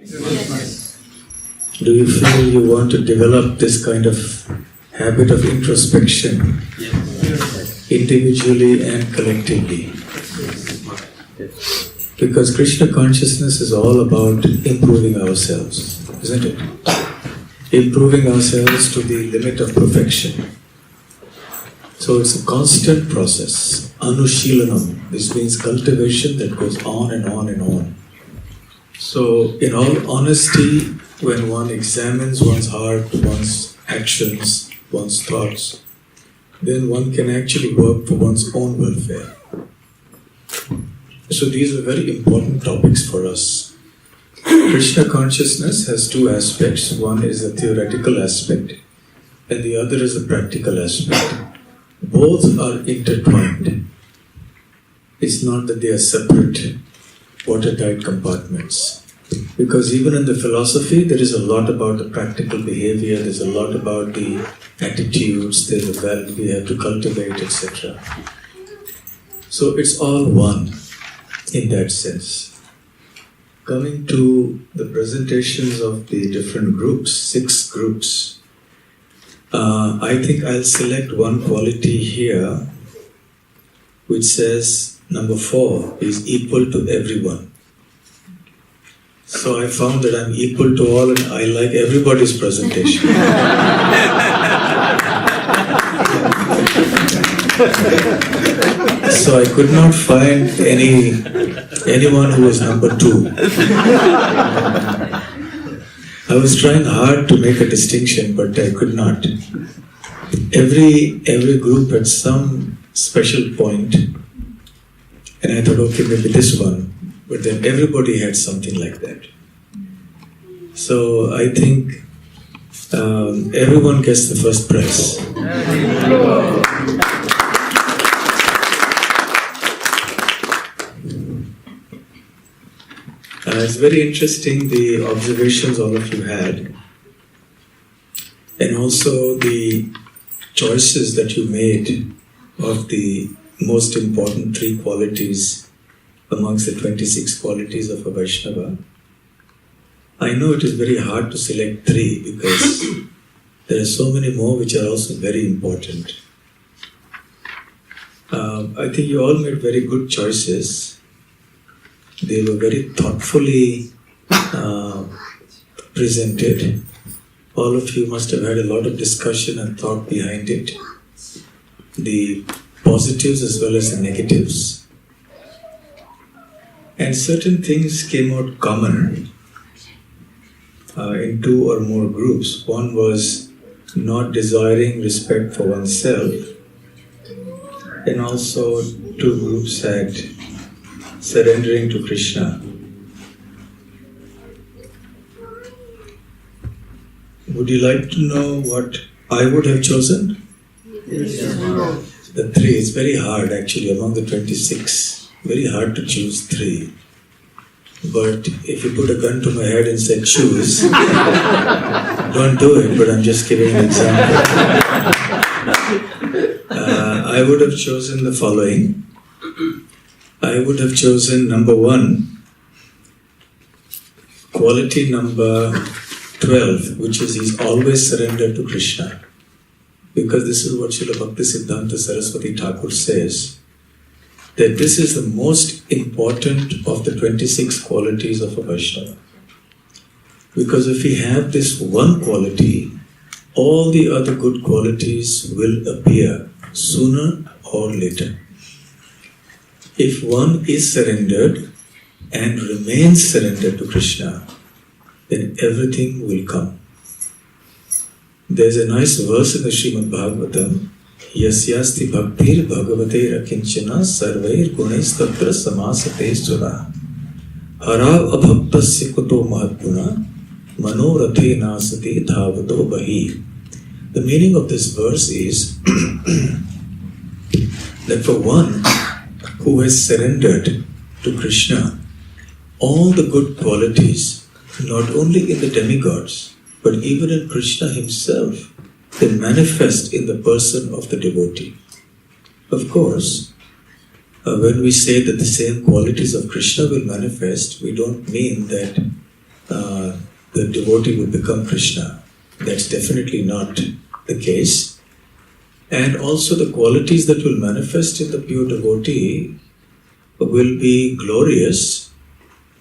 Yes. Do you feel you want to develop this kind of habit of introspection individually and collectively? Because Krishna consciousness is all about improving ourselves, isn't it? Improving ourselves to the limit of perfection. So it's a constant process. Anushilanam. This means cultivation that goes on and on and on. So in all honesty, when one examines one's heart, one's actions, one's thoughts, then one can actually work for one's own welfare. So these are very important topics for us. Krishna consciousness has two aspects. One is a theoretical aspect and the other is a practical aspect. Both are intertwined. It's not that they are separate, watertight compartments. Because even in the philosophy, there is a lot about the practical behavior, there's a lot about the attitudes, there's a value we have to cultivate, etc. So it's all one in that sense. Coming to the presentations of the different groups, 6 groups, I think I'll select one quality here which says number 4 is equal to everyone. So I found that I'm equal to all and I like everybody's presentation. So I could not find anyone who was number 2. I was trying hard to make a distinction, but I could not. Every group had some special point, and I thought, okay, maybe this one. But then everybody had something like that. So I think everyone gets the first prize. It's very interesting the observations all of you had, and also the choices that you made of the most important 3 qualities amongst the 26 qualities of a Vaishnava. I know it is very hard to select 3 because there are so many more which are also very important. I think you all made very good choices. They were very thoughtfully presented. All of you must have had a lot of discussion and thought behind it. The positives as well as the negatives. And certain things came out common in 2 or more groups. One was not desiring respect for oneself, and also 2 groups had surrendering to Krishna. Would you like to know what I would have chosen? Yes. The 3, it's very hard actually among the 26. Very hard to choose 3. But if you put a gun to my head and said choose, don't do it, but I'm just giving an example. I would have chosen the following. I would have chosen number 1, quality number 12, which is he's always surrendered to Krishna. Because this is what Srila Bhakti Siddhanta Saraswati Thakur says, that this is the most important of the 26 qualities of a Vaishnava. Because if we have this one quality, all the other good qualities will appear sooner or later. If one is surrendered and remains surrendered to Krishna, then everything will come. There's a nice verse in the Srimad Bhagavatam, Yasyasti bhaktir bhagavate rakinchana sarvair gunais tatra samasate sura harav abhaktasya kuto mahadguna manorathe nasati dhavato bahi. The meaning of this verse is that for one who has surrendered to Krishna, all the good qualities, not only in the demigods, but even in Krishna himself, they manifest in the person of the devotee. Of course, when we say that the same qualities of Krishna will manifest, we don't mean that the devotee will become Krishna. That's definitely not the case. And also the qualities that will manifest in the pure devotee will be glorious,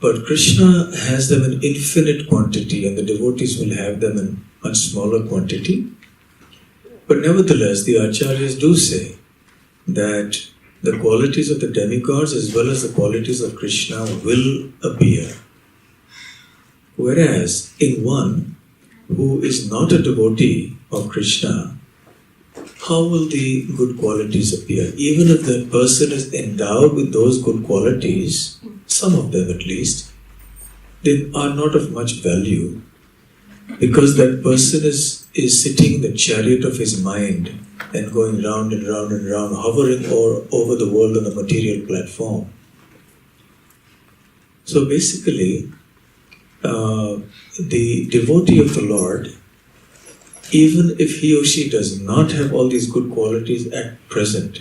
but Krishna has them in infinite quantity and the devotees will have them in much smaller quantity. But nevertheless, the acharyas do say that the qualities of the demigods as well as the qualities of Krishna will appear. Whereas in one who is not a devotee of Krishna, how will the good qualities appear? Even if that person is endowed with those good qualities, some of them at least, they are not of much value because that person is sitting in the chariot of his mind and going round and round and round, hovering over the world on the material platform. So basically, the devotee of the Lord, even if he or she does not have all these good qualities at present,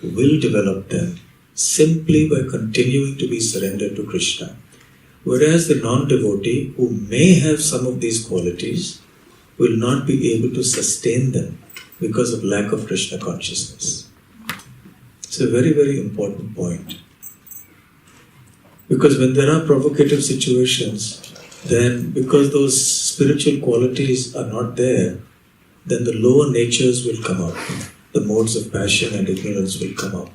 will develop them simply by continuing to be surrendered to Krishna. Whereas the non-devotee, who may have some of these qualities, will not be able to sustain them because of lack of Krishna consciousness. It's a very, very important point. Because when there are provocative situations, then because those spiritual qualities are not there, then the lower natures will come up. The modes of passion and ignorance will come up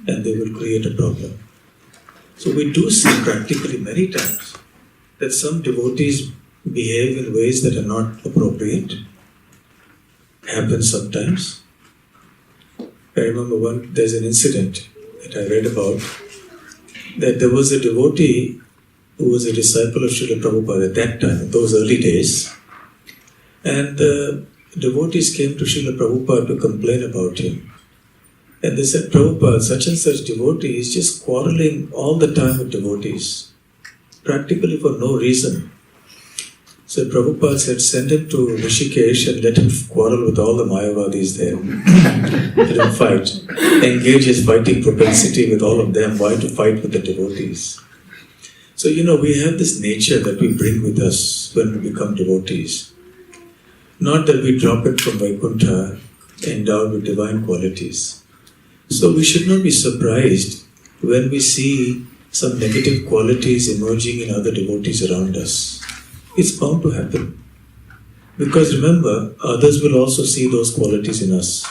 and they will create a problem. So we do see practically many times that some devotees behave in ways that are not appropriate. Happens sometimes. I remember there's an incident that I read about, that there was a devotee who was a disciple of Srila Prabhupada at that time, in those early days. And the devotees came to Srila Prabhupada to complain about him. And they said, Prabhupada, such and such devotee is just quarreling all the time with devotees, practically for no reason. So Prabhupada said, send him to Rishikesh and let him quarrel with all the Mayavadis there. Let him fight. Engage his fighting propensity with all of them. Why to fight with the devotees? So, we have this nature that we bring with us when we become devotees. Not that we drop it from Vaikuntha endowed with divine qualities. So we should not be surprised when we see some negative qualities emerging in other devotees around us. It's bound to happen. Because remember, others will also see those qualities in us.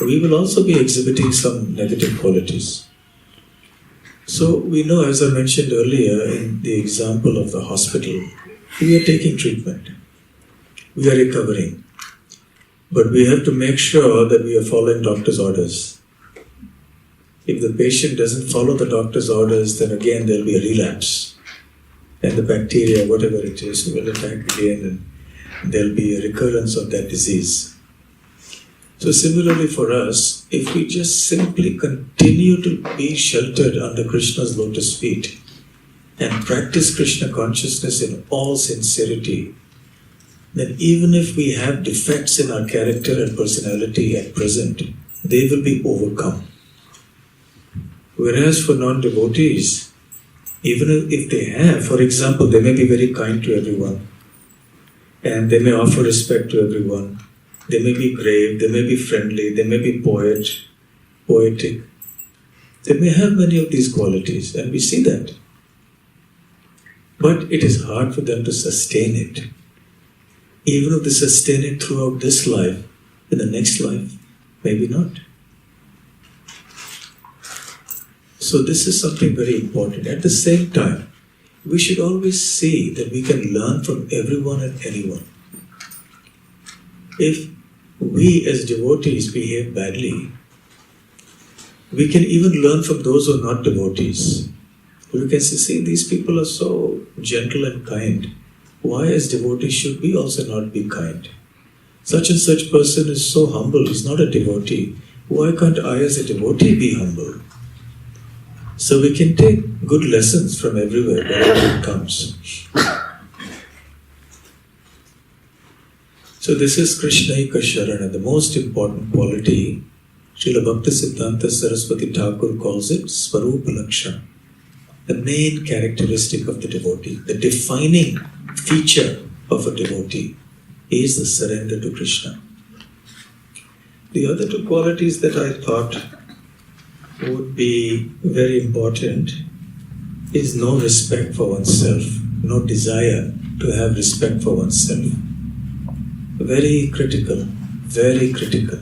We will also be exhibiting some negative qualities. So we know, as I mentioned earlier in the example of the hospital, we are taking treatment. We are recovering. But we have to make sure that we are following doctor's orders. If the patient doesn't follow the doctor's orders, then again there will be a relapse. And the bacteria, whatever it is, will attack again and there will be a recurrence of that disease. So similarly for us, if we just simply continue to be sheltered under Krishna's lotus feet and practice Krishna consciousness in all sincerity, then even if we have defects in our character and personality at present, they will be overcome. Whereas for non-devotees, even if they have, for example, they may be very kind to everyone, and they may offer respect to everyone, they may be grave, they may be friendly, they may be poetic. They may have many of these qualities, and we see that. But it is hard for them to sustain it. Even if they sustain it throughout this life, in the next life, maybe not. So this is something very important. At the same time, we should always see that we can learn from everyone and anyone. If we as devotees behave badly, we can even learn from those who are not devotees. We can see, these people are so gentle and kind. Why as devotees should we also not be kind? Such and such person is so humble, he's not a devotee. Why can't I as a devotee be humble? So we can take good lessons from everywhere, wherever it comes. So this is Krishnaika Sharana, the most important quality. Srila Bhakti Siddhanta Saraswati Thakur calls it Swarupa Lakshana. the main characteristic of the devotee, the defining feature of a devotee is the surrender to Krishna. The other two qualities that I thought would be very important is no respect for oneself, no desire to have respect for oneself. Very critical, very critical.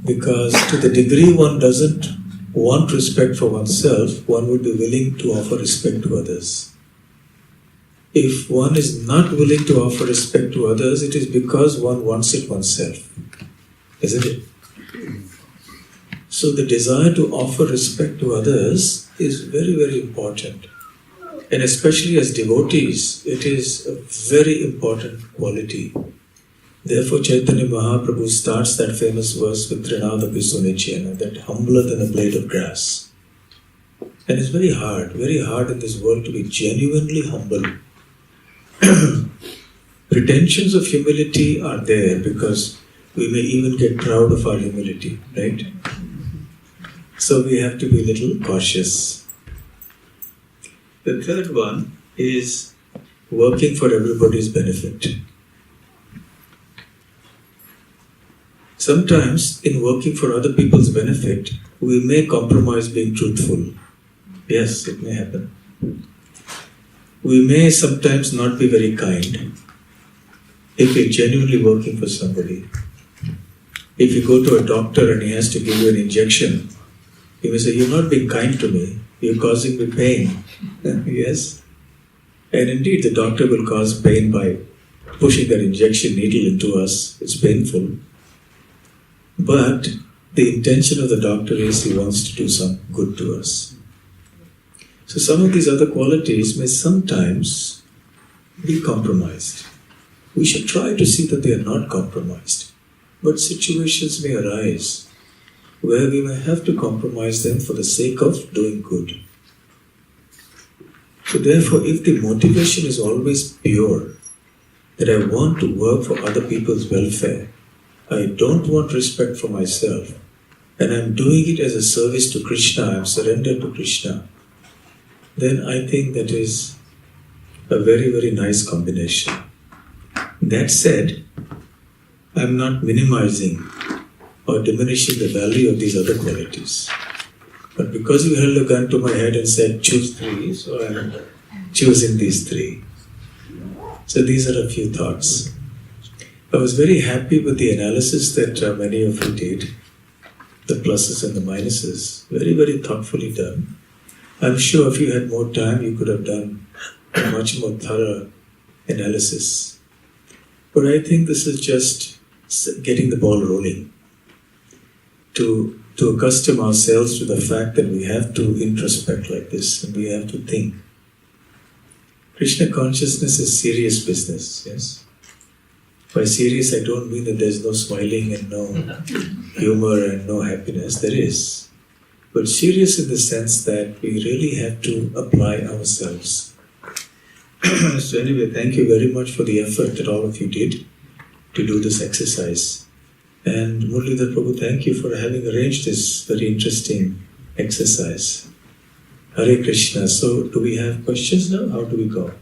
Because to the degree one doesn't want respect for oneself, one would be willing to offer respect to others. If one is not willing to offer respect to others, it is because one wants it oneself, isn't it? So the desire to offer respect to others is very, very important. And especially as devotees, it is a very important quality. Therefore, Chaitanya Mahaprabhu starts that famous verse with Trinada Pisunechena, that humbler than a blade of grass. And it's very hard in this world to be genuinely humble. Pretensions of humility are there because we may even get proud of our humility, right? So we have to be a little cautious. The third one is working for everybody's benefit. Sometimes in working for other people's benefit, we may compromise being truthful. Yes, it may happen. We may sometimes not be very kind if we're genuinely working for somebody. If you go to a doctor and he has to give you an injection, he may say, "You're not being kind to me, you're causing me pain." Yes. And indeed, the doctor will cause pain by pushing that injection needle into us. It's painful. But the intention of the doctor is he wants to do some good to us. So some of these other qualities may sometimes be compromised. We should try to see that they are not compromised. But situations may arise where we may have to compromise them for the sake of doing good. So therefore, if the motivation is always pure, that I want to work for other people's welfare, I don't want respect for myself, and I'm doing it as a service to Krishna, I'm surrendered to Krishna, then I think that is a very, very nice combination. That said, I'm not minimizing or diminishing the value of these other qualities. But because you held a gun to my head and said, choose three, so I'm choosing these three. So these are a few thoughts. I was very happy with the analysis that many of you did, the pluses and the minuses. Very, very thoughtfully done. I'm sure if you had more time, you could have done a much more thorough analysis. But I think this is just getting the ball rolling. To accustom ourselves to the fact that we have to introspect like this and we have to think. Krishna consciousness is serious business, yes? By serious, I don't mean that there's no smiling and no humor and no happiness. There is. But serious in the sense that we really have to apply ourselves. So anyway, thank you very much for the effort that all of you did to do this exercise. And Muralidhar Prabhu, thank you for having arranged this very interesting exercise. Hare Krishna. So do we have questions now? How do we go?